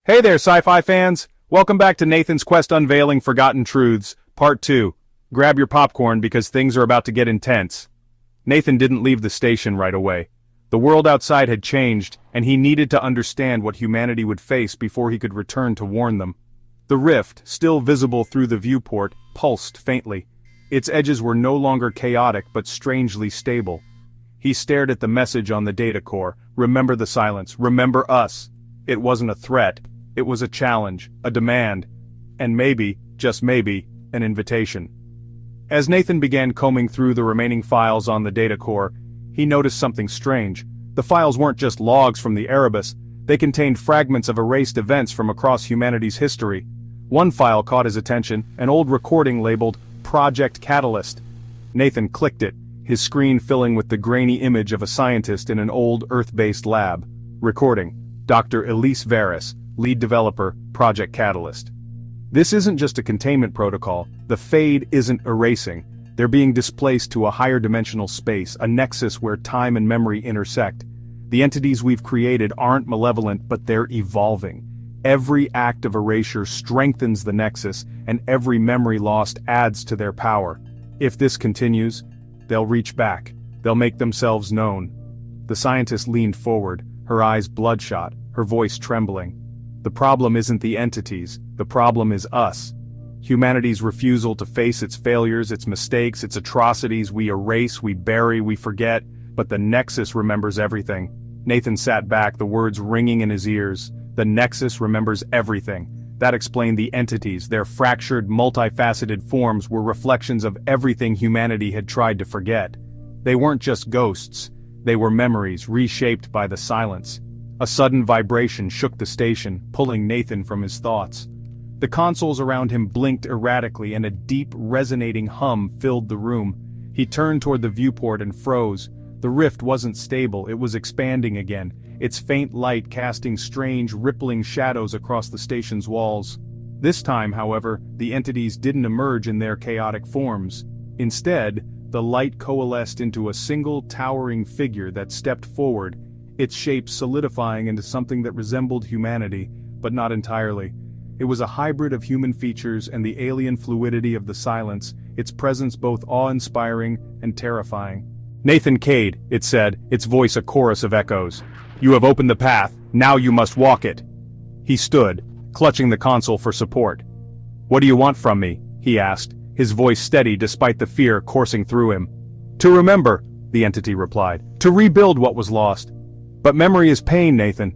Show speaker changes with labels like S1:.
S1: Hey there, sci-fi fans! Welcome back to Nathan's Quest Unveiling Forgotten Truths, Part 2. Grab your popcorn because things are about to get intense. Nathan didn't leave the station right away. The world outside had changed, and he needed to understand what humanity would face before he could return to warn them. The rift, still visible through the viewport, pulsed faintly. Its edges were no longer chaotic but strangely stable. He stared at the message on the data core. Remember the silence, remember us. It wasn't a threat. It was a challenge, a demand, and maybe, just maybe, an invitation. As Nathan began combing through the remaining files on the data core, he noticed something strange. The files weren't just logs from the Erebus, they contained fragments of erased events from across humanity's history. One file caught his attention, an old recording labeled Project Catalyst. Nathan clicked it, his screen filling with the grainy image of a scientist in an old Earth-based lab. Recording: Dr. Elise Veris, lead developer, Project Catalyst. This isn't just a containment protocol. The Fade isn't erasing. They're being displaced to a higher dimensional space, a nexus where time and memory intersect. The entities we've created aren't malevolent, but they're evolving. Every act of erasure strengthens the nexus, and every memory lost adds to their power. If this continues, they'll reach back. They'll make themselves known. The scientist leaned forward, her eyes bloodshot, her voice trembling. The problem isn't the entities, the problem is us. Humanity's refusal to face its failures, its mistakes, its atrocities. We erase, we bury, we forget, but the Nexus remembers everything. Nathan sat back, the words ringing in his ears. The Nexus remembers everything. That explained the entities. Their fractured, multifaceted forms were reflections of everything humanity had tried to forget. They weren't just ghosts. They were memories reshaped by the silence. A sudden vibration shook the station, pulling Nathan from his thoughts. The consoles around him blinked erratically and a deep, resonating hum filled the room. He turned toward the viewport and froze. The rift wasn't stable, it was expanding again, its faint light casting strange, rippling shadows across the station's walls. This time, however, the entities didn't emerge in their chaotic forms. Instead, the light coalesced into a single, towering figure that stepped forward, its shape solidifying into something that resembled humanity, but not entirely. It was a hybrid of human features and the alien fluidity of the silence, its presence both awe-inspiring and terrifying. "Nathan Cade," it said, its voice a chorus of echoes. "You have opened the path, now you must walk it." He stood, clutching the console for support. "What do you want from me?" he asked, his voice steady despite the fear coursing through him. "To remember," the entity replied. "To rebuild what was lost." "But memory is pain, Nathan.